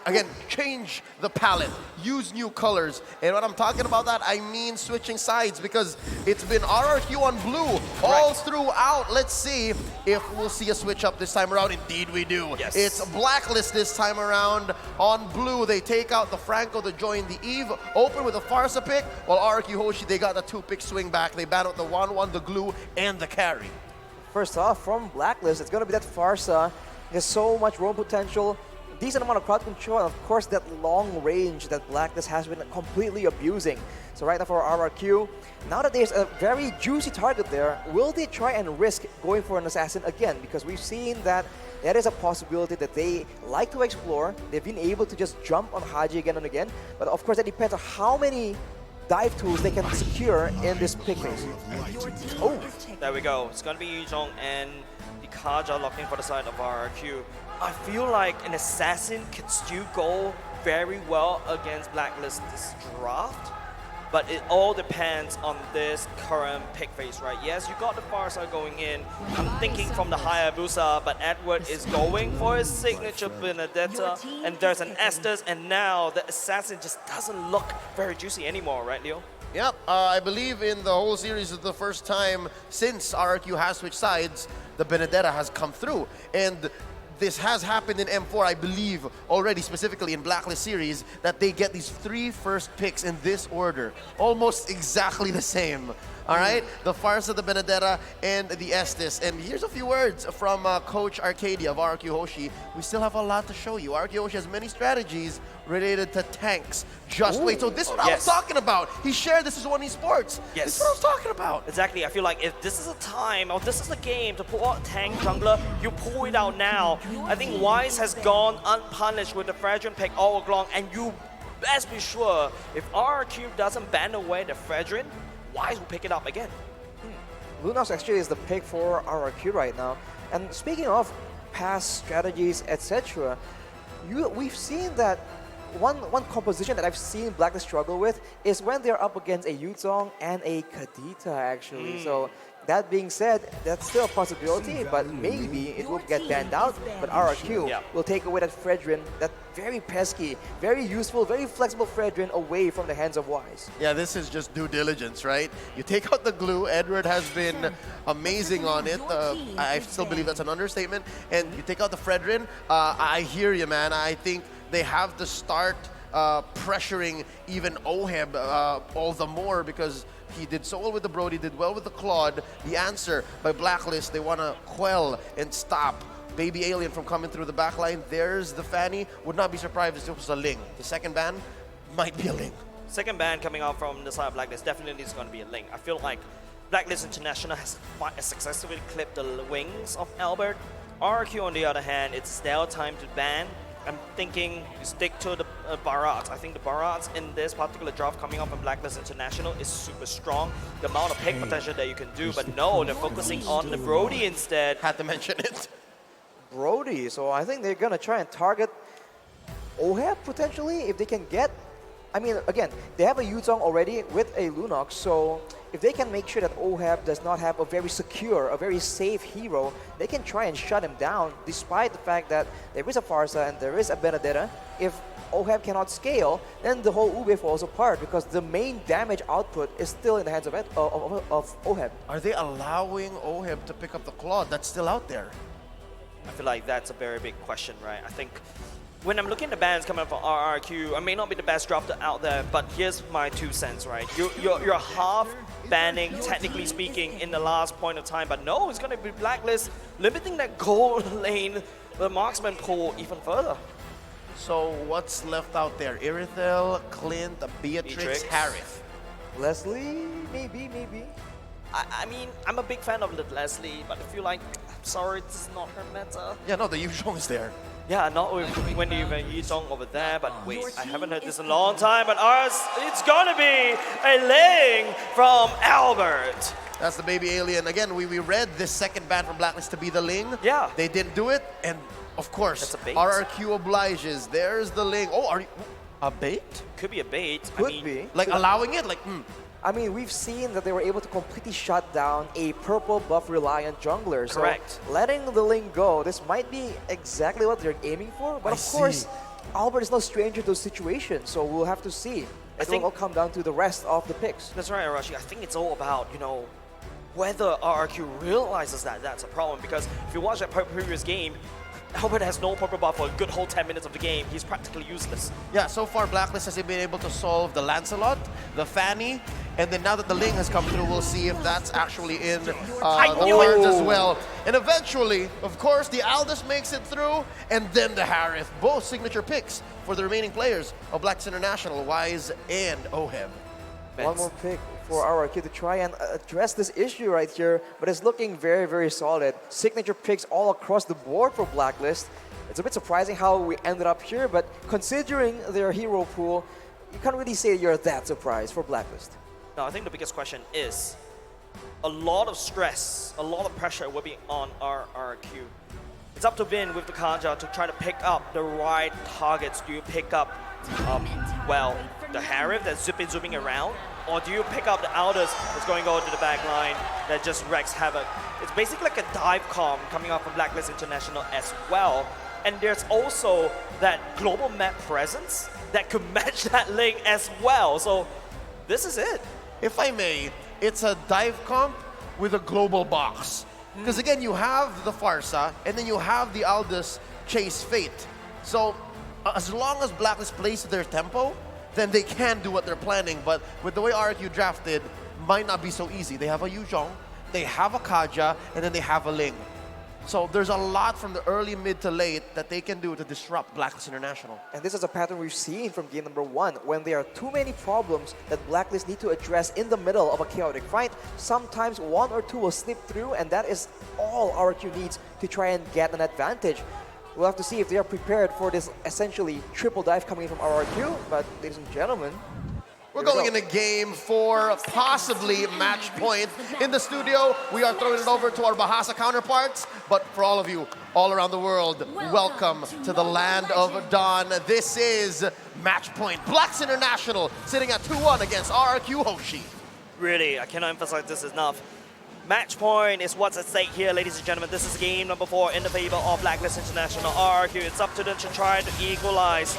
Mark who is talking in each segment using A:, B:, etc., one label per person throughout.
A: again, change the palette, use new colors. And when I'm talking about that, I mean switching sides, because it's been RRQ on blue all throughout. Let's see if we'll see a switch up this time around. Indeed we do.
B: Yes.
A: It's Blacklist this time around on blue. They take out the Franco to join the Eve, open with a Farsa pick, while RRQ Hoshi, they got the 2-pick swing back. They ban out the 1-1, the glue, and the carry.
C: First off, from Blacklist, it's going to be that Farsa. There's so much roam potential, decent amount of crowd control, and of course that long range that Blacklist has been completely abusing. So right now for RRQ, now that there's a very juicy target there, will they try and risk going for an assassin again? Because we've seen that there is a possibility that they like to explore. They've been able to just jump on Haji again and again, but of course that depends on how many dive tools they can secure in this pick phase.
B: Oh, there we go. It's going to be Yuzhong and the Kaja locking for the side of RRQ. I feel like an assassin can still go very well against Blacklist this draft, but it all depends on this current pick phase, right? Yes, you got the Farsa going in. I'm thinking from the Hayabusa, but Edward is going for his signature Benedetta, and there's an Estes, and now the assassin just doesn't look very juicy anymore, right, Leo?
A: Yep, I believe in the whole series is the first time since RRQ has switched sides, the Benedetta has come through. And this has happened in M4, I believe, already, specifically in Blacklist series, that they get these 3 first picks in this order. Almost exactly the same. All right? The Farsa, the Benedetta, and the Estes. And here's a few words from Coach Arcadia of RRQ Hoshi. We still have a lot to show you. RRQ Hoshi has many strategies related to tanks. Just wait. So this is what I was talking about. He shared this is One Esports.
B: Yes.
A: This is what I was talking about.
B: Exactly. I feel like if this is a time, or this is a game to pull out tank jungler, you pull it out now. I think Wise has gone unpunished with the Fredrin pick all along, and you best be sure, if RRQ doesn't ban away the Fredrin, Wise will pick it up again.
C: Lunox actually is the pick for RRQ right now. And speaking of past strategies, etc., we've seen that one composition that I've seen Blacklist struggle with is when they're up against a Yuzong and a Kadita, actually. So that being said, that's still a possibility, but maybe it will get banned out. But RRQ will take away that Fredrin, that very pesky, very useful, very flexible Fredrin away from the hands of Wise.
A: Yeah, this is just due diligence, right? You take out the glue. Edward has been amazing on it. I still believe that's an understatement. And you take out the Fredrin. I hear you, man. I think they have to start pressuring even Oheb all the more, because he did so well with the Brody, did well with the Claude. The answer by Blacklist, they want to quell and stop Baby Alien from coming through the back line. There's the Fanny. Would not be surprised if it was a Ling. The second ban might be a Ling.
B: Second ban coming out from the side of Blacklist definitely is going to be a Ling. I feel like Blacklist International has successfully clipped the wings of Albert. RRQ, on the other hand, it's their time to ban. I'm thinking you stick to the Barats. I think the Barats in this particular draft coming up from Blacklist International is super strong. The amount of pick potential that you can do, but no, they're focusing on the Brody instead.
A: Had to mention it.
C: Brody, so I think they're gonna try and target Oheb potentially if they can get. I mean, again, they have a Yuzong already with a Lunox, so if they can make sure that Oheb does not have a very secure, a very safe hero, they can try and shut him down, despite the fact that there is a Farsa and there is a Benedetta. If Oheb cannot scale, then the whole Ube falls apart, because the main damage output is still in the hands of Oheb.
A: Are they allowing Oheb to pick up the Claude that's still out there?
B: I feel like that's a very big question, right? I think when I'm looking at the bans coming up from RRQ, I may not be the best drafter out there, but here's my 2 cents, right? You're half banning, technically speaking, in the last point of time, but no, it's going to be Blacklist, limiting that gold lane, the marksman pool even further.
A: So what's left out there? Irithel, Clint, Beatrix, Harith.
C: Leslie, maybe.
B: I mean, I'm a big fan of Leslie, but I feel like, I'm sorry, this is not her meta.
A: Yeah, no, the Yuzhong is there.
B: Yeah, not with when even Yuzhong over there, but wait, I haven't heard this in a long time, but ours, it's gonna be a Ling from Albert.
A: That's the Baby Alien. Again, we read this second ban from Blacklist to be the Ling.
B: Yeah.
A: They didn't do it, and of course,
B: that's a bait.
A: RRQ obliges. There's the Ling. Oh, are you... A bait?
B: Could be a bait.
C: Could be.
A: Like allowing it? Like,
C: I mean, we've seen that they were able to completely shut down a purple buff reliant jungler.
B: Correct.
C: So letting the Ling go, this might be exactly what they're aiming for. But of course, Albert is no stranger to those situations, so we'll have to see. It will all come down to the rest of the picks.
B: That's right, Arashi. I think it's all about, whether RRQ realizes that that's a problem. Because if you watch that previous game, Albert has no proper buff for a good whole 10 minutes of the game. He's practically useless.
A: Yeah, so far Blacklist has been able to solve the Lancelot, the Fanny, and then now that the Ling has come through, we'll see if that's actually in the cards as well. And eventually, of course, the Aldous makes it through, and then the Harith. Both signature picks for the remaining players of Blacklist International, Wise and Oheb.
C: One more pick for RRQ to try and address this issue right here, but it's looking very, very solid. Signature picks all across the board for Blacklist. It's a bit surprising how we ended up here, but considering their hero pool, you can't really say you're that surprised for Blacklist.
B: Now, I think the biggest question is a lot of stress, a lot of pressure will be on RRQ. It's up to Vin with the Kaja to try to pick up the right targets. Do you pick up, the Harith that's zooming around? Or do you pick up the Aldous that's going over to the back line that just wreaks havoc? It's basically like a dive comp coming out from Blacklist International as well. And there's also that global map presence that could match that link as well. So this is it.
A: If I may, it's a dive comp with a global box. Because again, you have the Farsa, and then you have the Aldous Chase Fate. So as long as Blacklist plays their tempo, then they can do what they're planning. But with the way RRQ drafted, might not be so easy. They have a Yuzhong, they have a Kaja, and then they have a Ling. So there's a lot from the early, mid to late that they can do to disrupt Blacklist International.
C: And this is a pattern we've seen from game number 1. When there are too many problems that Blacklist need to address in the middle of a chaotic fight, sometimes one or two will slip through, and that is all RRQ needs to try and get an advantage. We'll have to see if they are prepared for this essentially triple dive coming from RRQ, but ladies and gentlemen,
A: we're going into game 4, possibly match point. In the studio, we are throwing it over to our Bahasa counterparts, but for all of you all around the world, welcome to the land of Dawn. This is match point. Blacks International sitting at 2-1 against RRQ Hoshi.
B: Really, I cannot emphasize this enough. Match point is what's at stake here, ladies and gentlemen. This is game number 4 in the favor of Blacklist International. RRQ, it's up to them to try to equalize.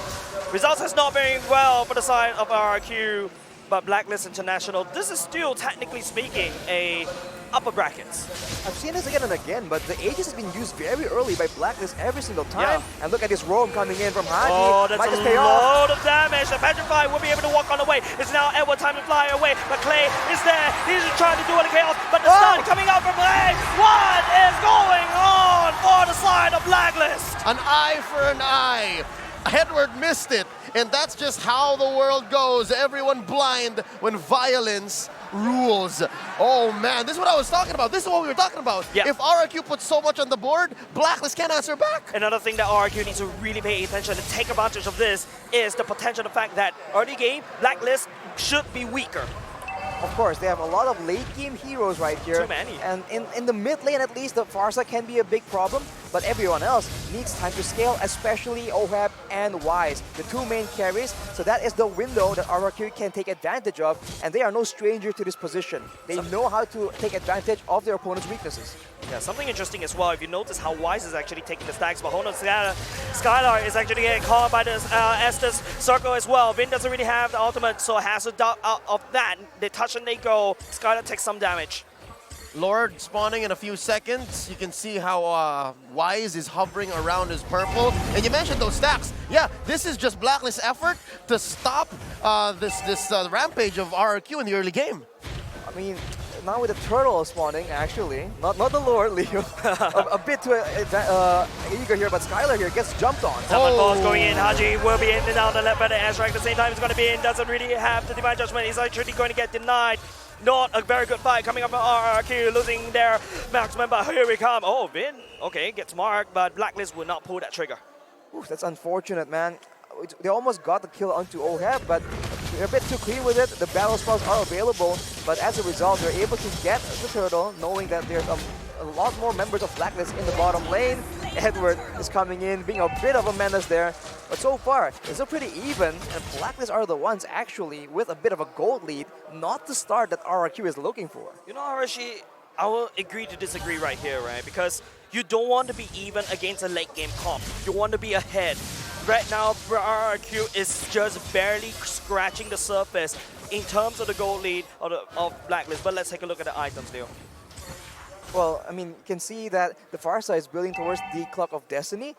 B: Results has not been well for the side of RRQ, but Blacklist International, this is still, technically speaking, a upper brackets.
C: I've seen this again and again, but the Aegis has been used very early by Blacklist every single time. Yeah. And look at this roam coming in from Haji.
B: Oh, that's a lot of damage. The Petrify will be able to walk on the way. It's now Edward time to fly away, but Clay is there. He's just trying to do it in chaos, but the stun coming out from Clay. What is going on for the side of Blacklist?
A: An eye for an eye. Edward missed it, and that's just how the world goes. Everyone blind when violence rules. Oh man, this is what I was talking about. This is what we were talking about.
B: Yeah.
A: If RRQ puts so much on the board, Blacklist can't answer back.
B: Another thing that RRQ needs to really pay attention and take advantage of this is the potential, the fact that early game, Blacklist should be weaker.
C: Of course, they have a lot of late game heroes right here.
B: Too many.
C: And in the mid lane at least, the Farsa can be a big problem, but everyone else needs time to scale, especially Oheb and Wise, the two main carries. So that is the window that RRQ can take advantage of, and they are no stranger to this position. They know how to take advantage of their opponent's weaknesses.
B: Yeah, something interesting as well, if you notice how Wise is actually taking the stacks, but hold on, Skylar is actually getting caught by this Estes circle as well. Vin doesn't really have the ultimate, so has to duck out of that. They touch and they go. Skylar takes some damage.
A: Lord spawning in a few seconds. You can see how Wise is hovering around his purple. And you mentioned those stacks. Yeah, this is just Blacklist's effort to stop this rampage of RRQ in the early game.
C: I mean, now with the turtle spawning, actually, not the Lord, Leo, a bit too eager here, but Skylar here gets jumped on.
B: Someone balls going in, Haji will be in and out the left by the airstrike at the same time. He's going to be in, doesn't really have the Divine Judgment. He's actually going to get denied. Not a very good fight coming up from RRQ, losing their marksman, but here we come. Oh, Vin, okay, gets marked, but Blacklist will not pull that trigger.
C: Oof, that's unfortunate, man. They almost got the kill onto Oheb, but they're a bit too clean with it. The battle spells are available, but as a result, they're able to get the turtle, knowing that there's a lot more members of Blacklist in the bottom lane. Edward is coming in, being a bit of a menace there. But so far, it's still pretty even, and Blacklist are the ones actually with a bit of a gold lead, not the start that RRQ is looking for.
B: You know, Arashi, I will agree to disagree right here, right? Because you don't want to be even against a late game comp. You want to be ahead. right now, RRQ is just barely scratching the surface in terms of the gold lead of Blacklist. But let's take a look at the items, Leo.
C: Well, I mean, you can see that the far side is building towards the Clock of Destiny.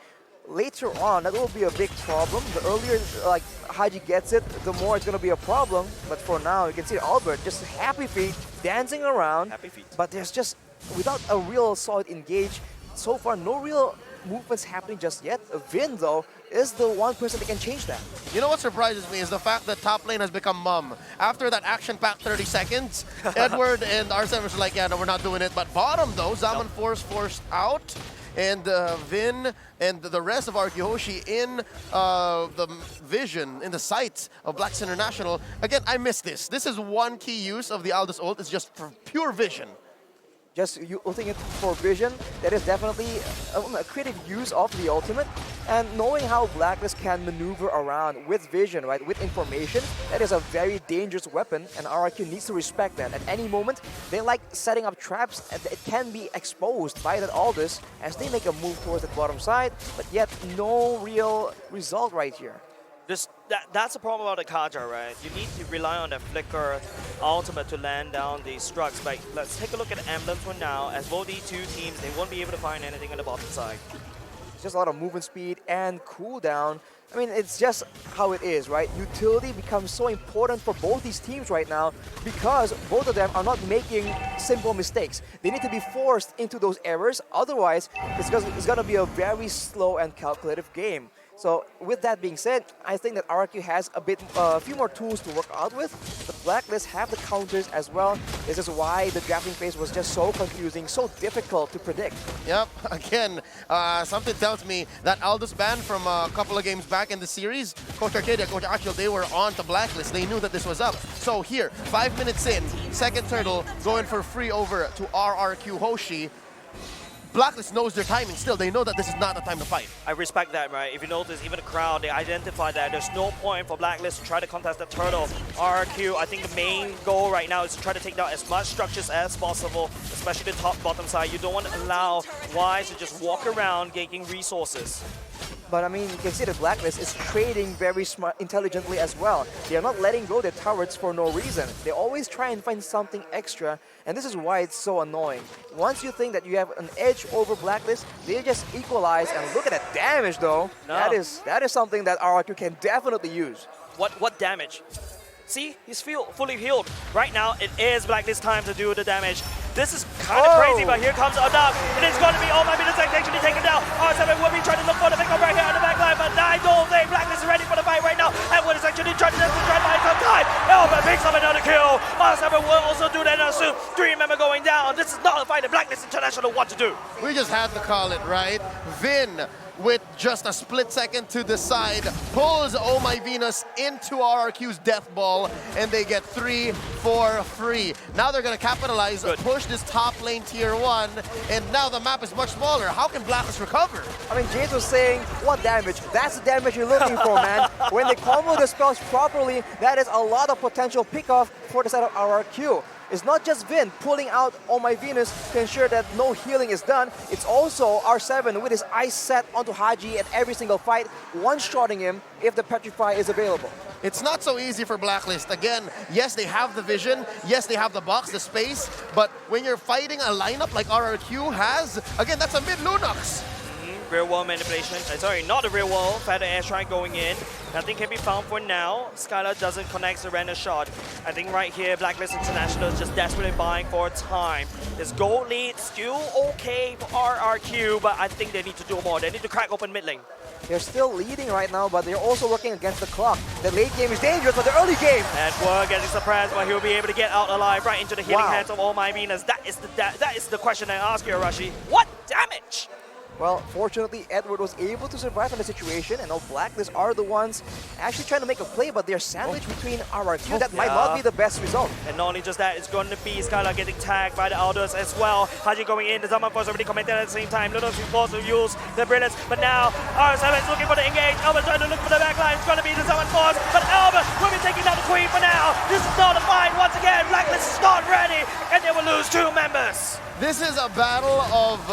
C: Later on, that will be a big problem. The earlier like Haji gets it, the more it's going to be a problem. But for now, you can see Albert just happy feet, dancing around.
B: Happy feet.
C: But there's just, without a real solid engage, so far no real movements happening just yet. Vin, though, is the one person that can change that.
A: You know what surprises me is the fact that top lane has become mum. After that action-packed 30 seconds, Edward and R7 were like, yeah, no, we're not doing it. But bottom, though, Zaman forced out. And Vin and the rest of RRQ Hoshi in the vision, in the sights of Blacks International. Again, I miss this. This is one key use of the Aldous ult. It's just for pure vision.
C: Just ulting it for vision, that is definitely a creative use of the ultimate. And knowing how Blacklist can maneuver around with vision, right, with information, that is a very dangerous weapon, and RRQ needs to respect that. At any moment, they like setting up traps, and it can be exposed by that Aldous as they make a move towards the bottom side, but yet no real result right here.
B: That's the problem about the Kaja, right? You need to rely on the Flicker ultimate to land down these struts. But let's take a look at the emblems for now. As both these two teams, they won't be able to find anything on the bottom side.
C: It's just a lot of movement speed and cooldown. I mean, it's just how it is, right? Utility becomes so important for both these teams right now because both of them are not making simple mistakes. They need to be forced into those errors. Otherwise, it's going to be a very slow and calculative game. So with that being said, I think that RRQ has a few more tools to work out with. The Blacklist have the counters as well. This is why the drafting phase was just so confusing, so difficult to predict.
A: Yep, again, something tells me that Aldous ban from a couple of games back in the series, Coach Arcadia, Coach Achille, they were on to Blacklist. They knew that this was up. So here, 5 minutes in, second turtle going for free over to RRQ Hoshi. Blacklist knows their timing still. They know that this is not the time to fight.
B: I respect that, right? If you notice, even the crowd, they identify that there's no point for Blacklist to try to contest the turtle. RRQ, I think the main goal right now is to try to take down as much structures as possible, especially the top-bottom side. You don't want to allow Wise to just walk around gaining resources.
C: But I mean, you can see the Blacklist is trading very smart, intelligently as well. They are not letting go their turrets for no reason. They always try and find something extra, and this is why it's so annoying. Once you think that you have an edge over Blacklist, they just equalize, and look at that damage though.
B: No.
C: That is something that RRQ can definitely use.
B: What damage? See, he's fully healed. Right now, it is Blacklist time to do the damage. This is kind of crazy, but here comes a dog. It is going to be all my minutes actually taken down. R7 will be trying to look for the pickup right here on the back line, but I don't think Blacklist is ready for the fight right now. Edward is actually trying to buy some time. Elba picks up another kill. R7 will also do that soon. 3 member going down. This is not a fight that Blacklist International want to do.
A: We just had to call it, right? Vin, with just a split second to decide, pulls Oh My Venus into RRQ's death ball, and they get 3 for free. Now they're going to capitalize, push this top lane tier 1, and now the map is much smaller. How can Blacklist recover?
C: I mean, James was saying, what damage? That's the damage you're looking for, man. When they combo the spells properly, that is a lot of potential pick-off for the side of RRQ. It's not just Vin pulling out Oh My Venus to ensure that no healing is done. It's also R7 with his eyes set onto Haji at every single fight, one-shotting him if the Petrify is available.
A: It's not so easy for Blacklist. Again, yes, they have the vision. Yes, they have the box, the space. But when you're fighting a lineup like RRQ has, again, that's a mid-Lunox.
B: Real world manipulation. Sorry, not the real world. Feather airstrike going in. Nothing can be found for now. Skylar doesn't connect the random shot. I think right here, Blacklist International is just desperately buying for time. This gold lead still okay for RRQ, but I think they need to do more. They need to crack open mid lane.
C: They're still leading right now, but they're also working against the clock. The late game is dangerous, but the early game.
B: Edward getting surprised, but he'll be able to get out alive right into the healing hands of Oh My Venus. That is the question I ask you, Arashi. What damage?
C: Well, fortunately, Edward was able to survive in the situation, and now Blacklist are the ones actually trying to make a play, but they're sandwiched between RRQ. That might not be the best result.
B: And not only just that, it's going to be Skylar getting tagged by the Aldous as well. Haji going in, the Zaman Force already commented at the same time. Lunox is forced to use the Brilliance, but now R7 is looking for the engage. Elba trying to look for the back line. It's going to be the Zaman Force, but Elba will be taking down the Queen for now. This is not a fight once again. Blacklist is not ready, and they will lose 2 members.
A: This is a battle of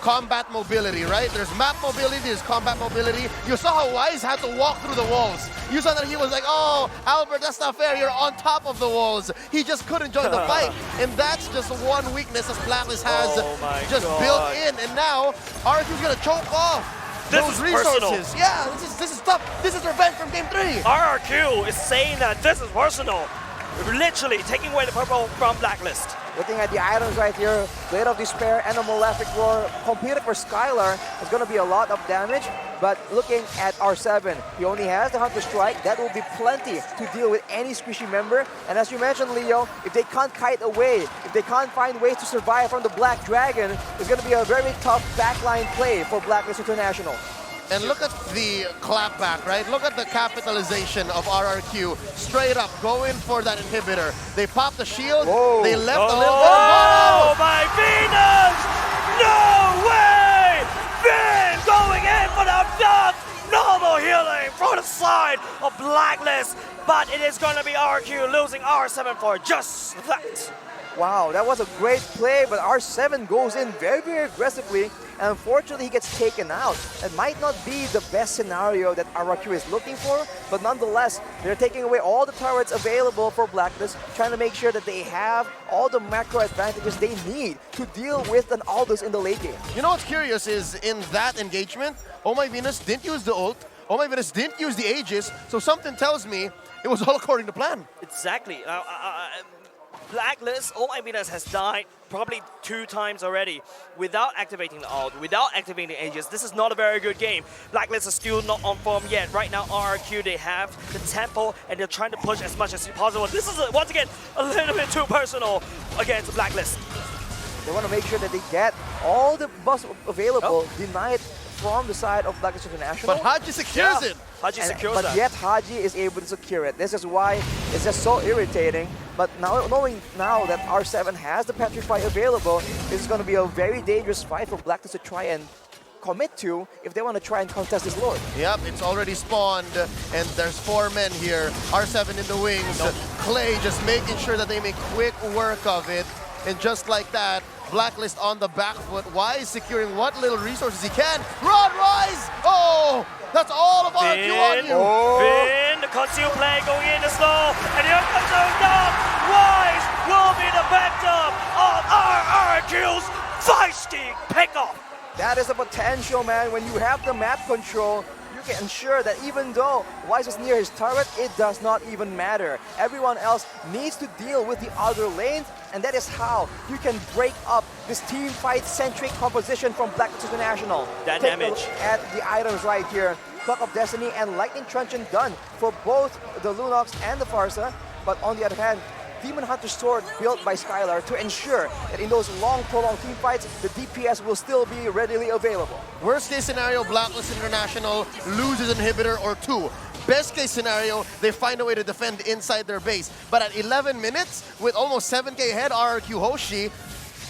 A: combat mobility, right? There's map mobility, there's combat mobility. You saw how Wise had to walk through the walls. You saw that he was like, oh, Albert, that's not fair. You're on top of the walls. He just couldn't join the fight. And that's just one weakness that Blacklist has just built in. And now, RRQ's going to choke off those resources.
B: Personal.
A: Yeah, this is tough. This is revenge from game 3.
B: RRQ is saying that this is personal. Literally taking away the purple from Blacklist.
C: Looking at the items right here, Blade of Despair and a Malefic Roar completed for Skylar. It's going to be a lot of damage, but looking at R7, he only has the Hunter Strike. That will be plenty to deal with any squishy member. And as you mentioned, Leo, if they can't kite away, if they can't find ways to survive from the Black Dragon, it's going to be a very tough backline play for Blacklist International.
A: And look at the clapback, right? Look at the capitalization of RRQ. Straight up, going for that inhibitor. They popped the shield, they left a little bit of mono.
B: Oh my Venus! No way! Vin going in for the duck! Normal healing from the side of Blacklist, but it is going to be RRQ losing R7 for just that.
C: Wow, that was a great play, but R7 goes in very, very aggressively, and unfortunately he gets taken out. It might not be the best scenario that RRQ is looking for, but nonetheless, they're taking away all the turrets available for Blacklist, trying to make sure that they have all the macro advantages they need to deal with an Aldous in the late game.
A: You know what's curious is in that engagement, Oh My Venus didn't use the ult, Oh My Venus didn't use the Aegis, so something tells me it was all according to plan.
B: Exactly. Blacklist, Oh My Venus has died probably 2 times already without activating the ult, without activating the Aegis. This is not a very good game. Blacklist is still not on form yet. Right now, RRQ, they have the tempo and they're trying to push as much as possible. This is, once again, a little bit too personal against Blacklist.
C: They want to make sure that they get all the buffs available denied from the side of Blacklist International.
A: But Haji secures it.
B: Haji secures that.
C: But yet Haji is able to secure it. This is why it's just so irritating. But now, knowing now that R7 has the Petrify available, this is going to be a very dangerous fight for Blacklist to try and commit to if they want to try and contest this Lord.
A: Yep, it's already spawned, and there's 4 men here. R7 in the wings. Clay just making sure that they make quick work of it. And just like that, Blacklist on the back foot. Wise securing what little resources he can. Run, Wise! Oh! That's all of RRQ on you!
B: Vin, the conceal play going in the slow, and here comes the dog. Wise will be the victim of RRQ's feisty pickoff.
C: That is the potential, man. When you have the map control, you can ensure that even though Wise is near his turret, it does not even matter. Everyone else needs to deal with the other lanes, and that is how you can break up this team fight-centric composition from Blacklist International.
B: That
C: Take
B: damage.
C: a look at the items right here. Clock of Destiny and Lightning Truncheon done for both the Lunox and the Farsa, but on the other hand, Demon Hunter Sword built by Skylar to ensure that in those long, prolonged team fights, the DPS will still be readily available.
A: Worst case scenario, Blacklist International loses inhibitor or 2. Best case scenario, they find a way to defend inside their base. But at 11 minutes, with almost 7k ahead, RRQ Hoshi,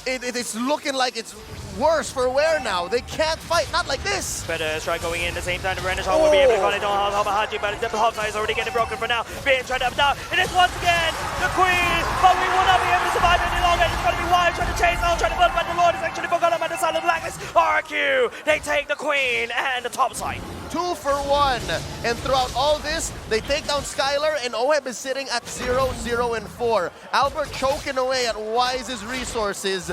A: it's looking like it's worse for wear now. They can't fight, not like this.
B: Better strike going in at the same time. The Renaissance will be able to call it on top of Haji, but the top side is already getting broken for now. Being tried up down. It is once again the Queen, but we will not be able to survive any longer. It's going to be Wise trying to chase out, trying to build, but the Lord is actually forgotten by the side of Blacklist. RRQ, they take the Queen and the top side.
A: 2 for 1. And throughout all this, they take down Skylar, and Oheb is sitting at 0, 0, and 4. Albert choking away at Wise's resources.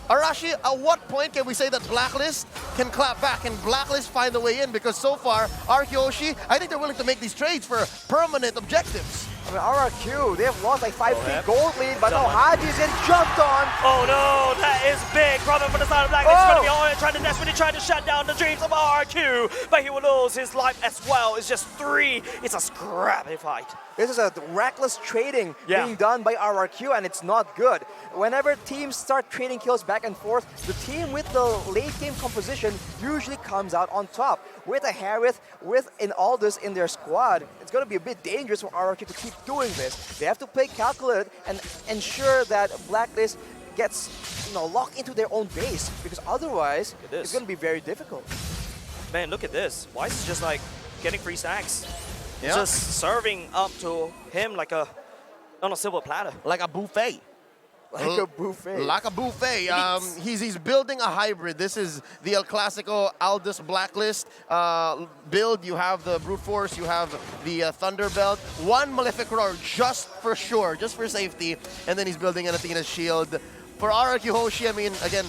A: Arashi, at what point can we say that Blacklist can clap back and Blacklist find a way in? Because so far, RRQ Hoshi, I think they're willing to make these trades for permanent objectives.
C: I mean, RRQ, they have lost like 5k gold lead, but now Haji's getting jumped on.
B: Oh no, that is big problem for the side of Blacklist. It's going to be all trying to desperately try to shut down the dreams of RRQ, but he will lose his life as well. It's just 3. It's a scrappy fight.
C: This is a reckless trading being done by RRQ, and it's not good. Whenever teams start trading kills back and forth, the team with the late game composition usually comes out on top. With a Harith, with an Aldous in their squad, it's going to be a bit dangerous for RRQ to keep doing this. They have to play calculated and ensure that Blacklist gets locked into their own base, because otherwise it's going to be very difficult.
B: Man, look at this. Wise is just like getting free stacks.
A: Yeah.
B: Just serving up to him like on a silver platter.
A: Like a buffet.
C: Like a buffet.
A: Like a buffet. He's building a hybrid. This is the El Clasico Aldous Blacklist build. You have the Brute Force, you have the Thunderbelt. One Malefic Roar just for sure, just for safety. And then he's building an Athena's Shield. For RRQ Hoshi, I mean, again,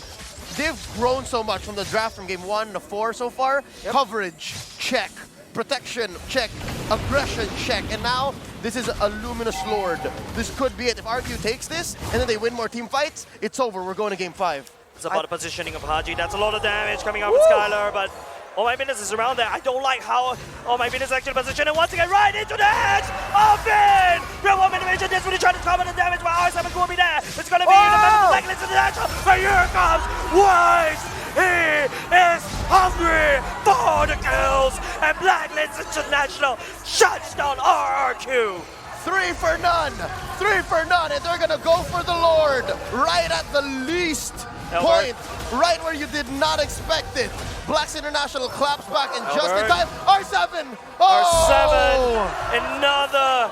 A: they've grown so much from the draft from game 1 to 4 so far. Yep. Coverage, check. Protection, check. Aggression, check. And now, this is a Luminous Lord. This could be it. If RQ takes this, and then they win more team fights, it's over. We're going to game 5.
B: It's about the positioning of Haji. That's a lot of damage coming out with Skylar, but oh my goodness is around there. I don't like how oh my goodness actually positioned, and once again right into the head of Finn! Real one animation, this really trying to cover the damage, but R7 will be there. It's gonna be in the middle of the Blacklist International, but here comes Wise! He is hungry for the kills, and Blacklist International shuts down RRQ.
A: 3 for none, 3 for none, and they're gonna go for the Lord right at the least point, right where you did not expect it. Blacks International claps back in just in time. R7! Oh!
B: R7, another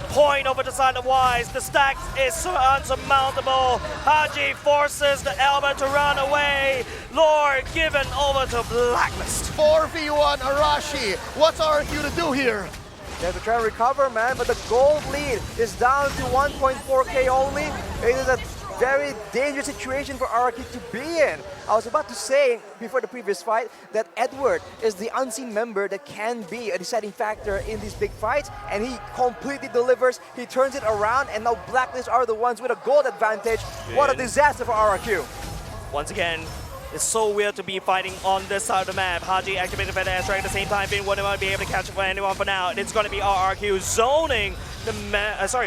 B: point over the side of Wise. The stack is so unsurmountable. Haji forces the Elba to run away. Lord given over to Blacklist.
A: 4v1 Arashi. What's RQ to do here?
C: They have to try and recover, man, but the gold lead is down to 1.4k only. It is a very dangerous situation for RRQ to be in. I was about to say before the previous fight that Edward is the unseen member that can be a deciding factor in these big fights, and he completely delivers. He turns it around, and now Blacklist are the ones with a gold advantage. What a disaster for RRQ.
B: Once again, it's so weird to be fighting on this side of the map. Haji activated for the airstrike at the same time. Finn wouldn't be able to catch up for anyone for now. And it's going to be RRQ zoning the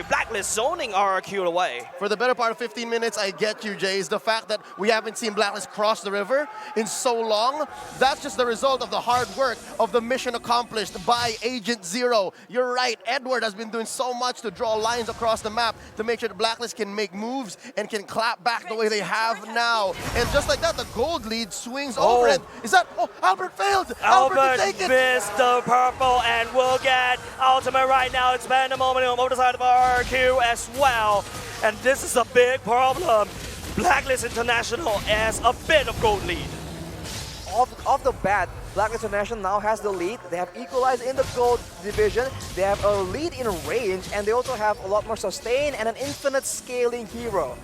B: Blacklist zoning RRQ away.
A: For the better part of 15 minutes, I get you, Jays. The fact that we haven't seen Blacklist cross the river in so long, that's just the result of the hard work of the mission accomplished by Agent Zero. You're right, Edward has been doing so much to draw lines across the map to make sure the Blacklist can make moves and can clap back the way they have now. And just like that, the gold lead swings over it. Is that, Albert failed!
B: Albert
A: take it!
B: missed the purple and will get ultimate right now. It's Pandemonium over the side of RRQ as well. And this is a big problem. Blacklist International has a bit of gold lead.
C: Off the bat, Blacklist International now has the lead. They have equalized in the gold division. They have a lead in range, and they also have a lot more sustain and an infinite scaling hero.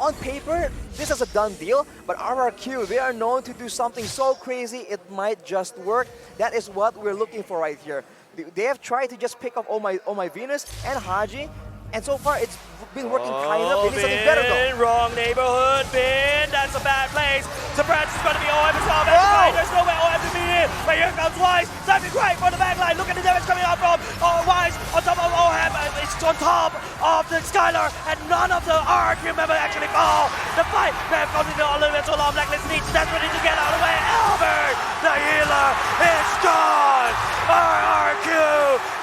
C: On paper, this is a done deal, but RRQ, they are known to do something so crazy it might just work. That is what we're looking for right here. They have tried to just pick up Oh My Venus and Haji, and so far it's been working kind of. They need something better though.
B: Wrong neighborhood, Finn. That's a bad place. Surprise is going to be OM as well. There's no way OM to be in. But here comes Wise. Something great for the backline. Look at the damage coming out from Wise on top of OM. It's on top of the Skylar, and none of the RRQ members actually fall. The fight may have gone a little bit too long. Blacklist needs desperately to get out of the way. Albert, the healer, is gone. RRQ,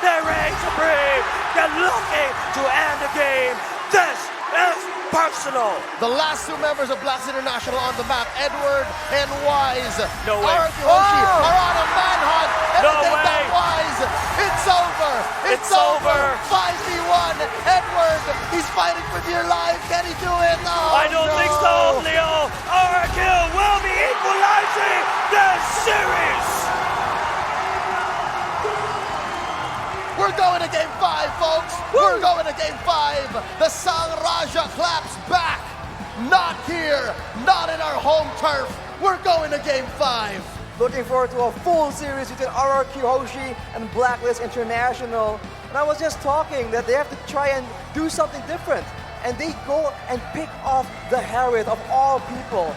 B: they reign supreme. They're looking to end the game. This is personal.
A: The last two members of Blacks International on the map, Edward and Wise.
B: No way.
A: RRQ Hoshi are on a manhunt, and
B: No
A: they take
B: way.
A: down Wise. It's over. It's over. 5v1. Edward, he's fighting for dear life. Can he do it? Oh,
B: I don't think so, Leo. RRQ will be equalizing the series.
A: We're going to game 5, folks. We're going to game 5. The Sang Raja claps back. Not here. Not in our home turf. We're going to game 5.
C: Looking forward to a full series between RRQ Hoshi and Blacklist International. And I was just talking that they have to try and do something different. And they go and pick off the Harriet of all people.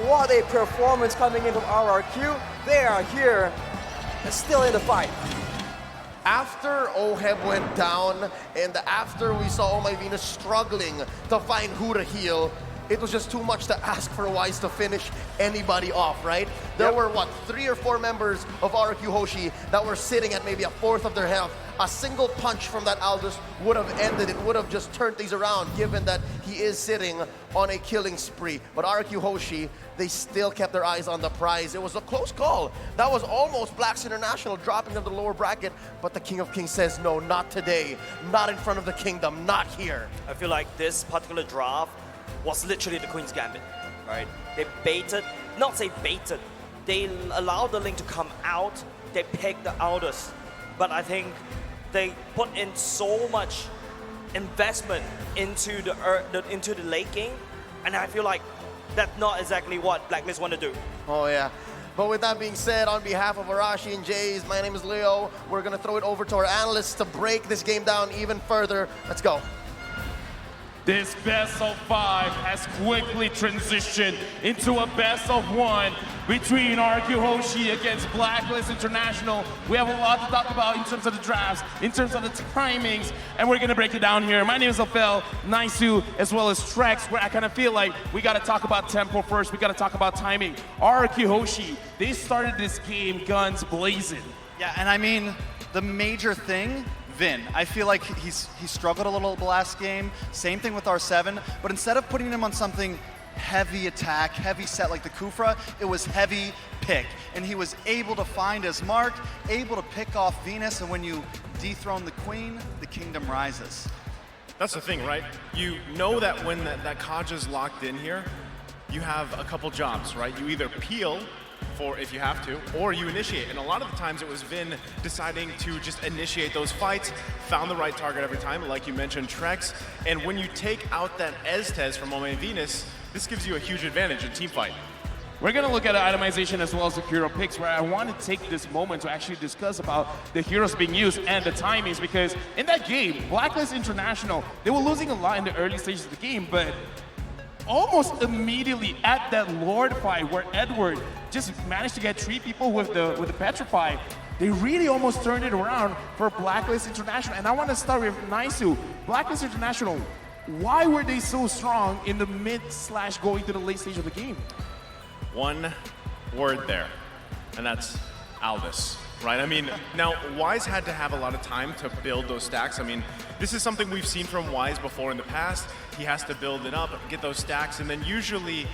C: What a performance coming in from RRQ. They are here and still in the fight.
A: After Oheb went down, and after we saw Oh My Venus struggling to find who to heal, it was just too much to ask for Wise to finish anybody off, right? There were, 3 or 4 members of RRQ Hoshi that were sitting at maybe a fourth of their health. A single punch from that Aldous would have ended it, would have just turned things around, given that he is sitting on a killing spree. But RRQ Hoshi, they still kept their eyes on the prize. It was a close call. That was almost Blacks International dropping them to the lower bracket, but the King of Kings says, no, not today. Not in front of the kingdom, not here.
B: I feel like this particular draft was literally the Queen's Gambit, right? They baited, not say baited, they allowed the link to come out, they picked the outers. But I think they put in so much investment into the late game, and I feel like that's not exactly what Blacklist want to do.
A: Oh yeah. But with that being said, on behalf of Arashi and Jays, my name is Leo. We're going to throw it over to our analysts to break this game down even further. Let's go.
D: This best of 5 has quickly transitioned into a best of 1 between RRQ Hoshi against Blacklist International. We have a lot to talk about in terms of the drafts, in terms of the timings, and we're gonna break it down here. My name is Ophel, Naisu, as well as Trex, where I kind of feel like we gotta talk about tempo first, we gotta talk about timing. RRQ Hoshi, they started this game guns blazing.
E: Yeah, and I mean, the major thing, Vin. I feel like he struggled a little the last game. Same thing with R7, but instead of putting him on something heavy attack, heavy set like the Kufra, it was heavy pick. And he was able to find his mark, able to pick off Venus, and when you dethrone the queen, the kingdom rises.
F: That's the thing, right? You know that when that Kaja's locked in here, you have a couple jobs, right? You either peel for if you have to, or you initiate. And a lot of the times it was Vin deciding to just initiate those fights, found the right target every time, like you mentioned, Trex. And when you take out that Estes from Ome and Venus, this gives you a huge advantage in team fight.
D: We're gonna look at itemization as well as the hero picks, where I want to take this moment to actually discuss about the heroes being used and the timings, because in that game, Blacklist International, they were losing a lot in the early stages of the game, but almost immediately at that Lord fight where Edward just managed to get 3 people with the Petrify, they really almost turned it around for Blacklist International. And I want to start with Naisu. Blacklist International, why were they so strong in the mid/going to the late stage of the game?
F: One word there, and that's Aldous. Right, I mean, now Wise had to have a lot of time to build those stacks. I mean, this is something we've seen from Wise before in the past. He has to build it up, get those stacks, and then usually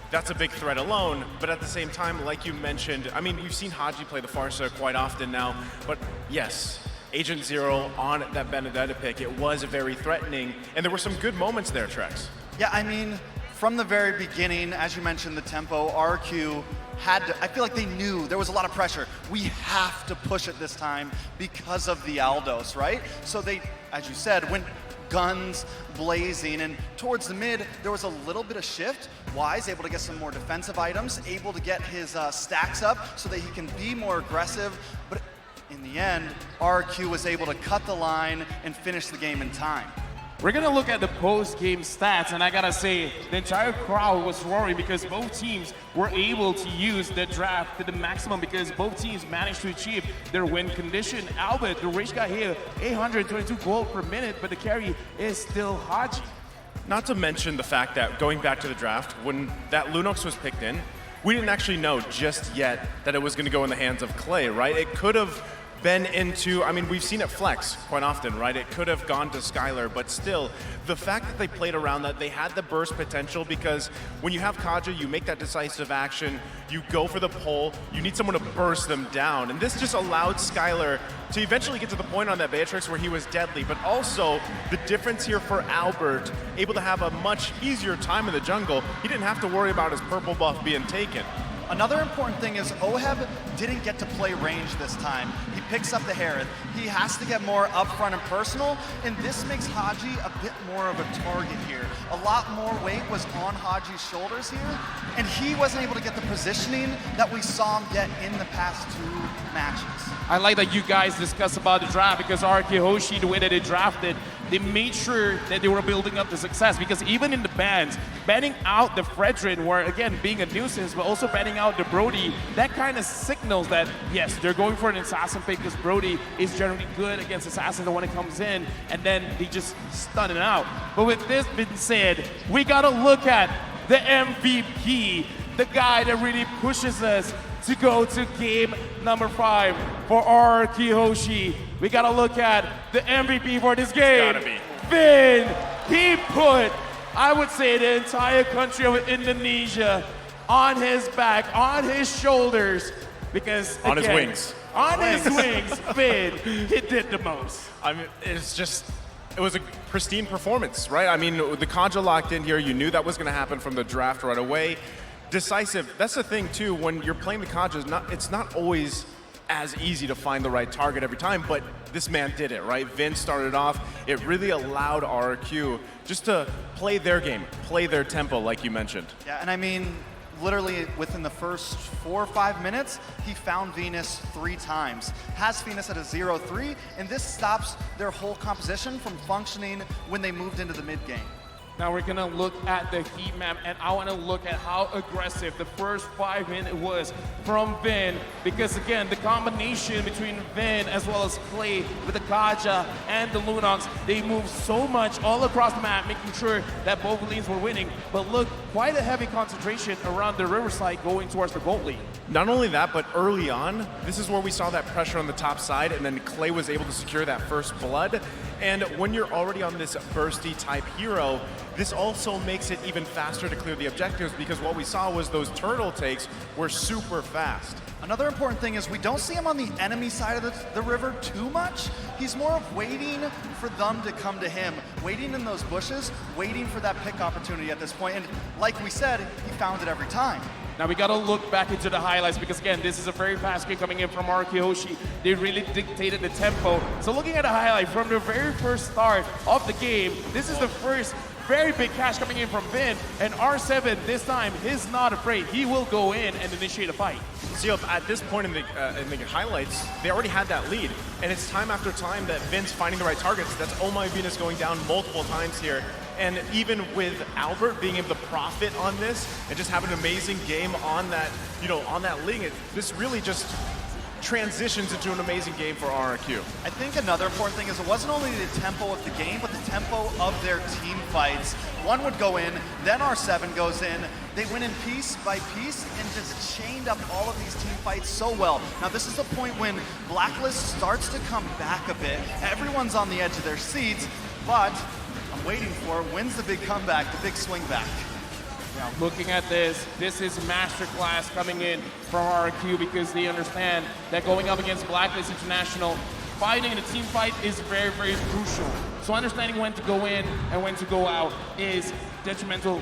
F: that's a big threat alone. But at the same time, like you mentioned, I mean, we've seen Haji play the Farsa quite often now, but yes, Agent Zero on that Benedetta pick, it was very threatening, and there were some good moments there, Trex.
E: Yeah, I mean, from the very beginning, as you mentioned, the tempo, RQ had to, I feel like they knew there was a lot of pressure. We have to push it this time because of the Aldos, right? So they, as you said, went guns blazing, and towards the mid, there was a little bit of shift. Wise able to get some more defensive items, able to get his stacks up so that he can be more aggressive, but in the end, RQ was able to cut the line and finish the game in time.
D: We're gonna look at the post-game stats, and I gotta say, the entire crowd was roaring because both teams were able to use the draft to the maximum because both teams managed to achieve their win condition. Albert, the Rage got here 822 gold per minute, but the carry is still Haji.
F: Not to mention the fact that going back to the draft, when that Lunox was picked in, we didn't actually know just yet that it was gonna go in the hands of Clay, right? It could have been into, I mean, we've seen it flex quite often, right? It could have gone to Skylar, but still, the fact that they played around that, they had the burst potential because when you have Kaja, you make that decisive action, you go for the pull, you need someone to burst them down. And this just allowed Skylar to eventually get to the point on that Beatrix where he was deadly, but also the difference here for Albert, able to have a much easier time in the jungle. He didn't have to worry about his purple buff being taken.
E: Another important thing is Oheb didn't get to play range this time. He picks up the Herod. He has to get more upfront and personal, and this makes Haji a bit more of a target here. A lot more weight was on Haji's shoulders here, and he wasn't able to get the positioning that we saw him get in the past 2 matches.
D: I like that you guys discuss about the draft because RRQ Hoshi, the way that they drafted, they made sure that they were building up the success because even in the bans, banning out the Fredrin were, again, being a nuisance, but also banning out the Brody, that kind of signals that, yes, they're going for an assassin pick because Brody is generally good against assassins when it comes in, and then they just stun it out. But with this being said, we got to look at the MVP, the guy that really pushes us to go to game number 5 for RRQ Hoshi. We gotta look at the MVP for this game.
F: It's gotta be.
D: Vin, he put, I would say, the entire country of Indonesia on his back, on his shoulders, because
F: on
D: again,
F: his wings.
D: On his wings, Vin, he did the most.
F: I mean, it's just It was a pristine performance, right? I mean, the Kaja locked in here. You knew that was going to happen from the draft right away. Decisive. That's the thing, too. When you're playing the Kaja, it's not always as easy to find the right target every time, but this man did it, right? Vin started off. It really allowed RRQ just to play their game, play their tempo, like you mentioned.
E: Yeah, and I mean, literally within the first 4 or 5 minutes, he found Venus 3 times. Has Venus at a 0-3, and this stops their whole composition from functioning when they moved into the mid game.
D: Now we're gonna look at the heat map, and I wanna look at how aggressive the first 5 minutes was from Vin, because again, the combination between Vin as well as Clay with the Kaja and the Lunox, they moved so much all across the map, making sure that both lanes were winning. But look, quite a heavy concentration around the Riverside going towards the gold lane.
F: Not only that, but early on, this is where we saw that pressure on the top side, and then Clay was able to secure that first blood. And when you're already on this bursty type hero, this also makes it even faster to clear the objectives, because what we saw was those turtle takes were super fast.
E: Another important thing is we don't see him on the enemy side of the river too much. He's more of waiting for them to come to him, waiting in those bushes, waiting for that pick opportunity at this point. And like we said, he found it every time.
D: Now we gotta look back into the highlights, because again, this is a very fast game coming in from RRQ Hoshi. They really dictated the tempo. So looking at the highlight from the very first start of the game, this is the first very big cash coming in from Vin, and R7 this time, he's not afraid. He will go in and initiate a fight.
F: So at this point in the highlights, they already had that lead, and it's time after time that Vin's finding the right targets. That's Oh My Venus going down multiple times here. And even with Albert being able to profit on this and just have an amazing game on that, on that link, this really just transitions into an amazing game for RRQ.
E: I think another important thing is it wasn't only the tempo of the game, but the tempo of their team fights. One would go in, then R7 goes in. They went in piece by piece and just chained up all of these team fights so well. Now this is the point when Blacklist starts to come back a bit. Everyone's on the edge of their seats, but I'm waiting for when's the big comeback, the big swing back.
D: Now, looking at this is masterclass coming in from RRQ, because they understand that going up against Blacklist International, fighting in a team fight is very, very crucial. So understanding when to go in and when to go out is detrimental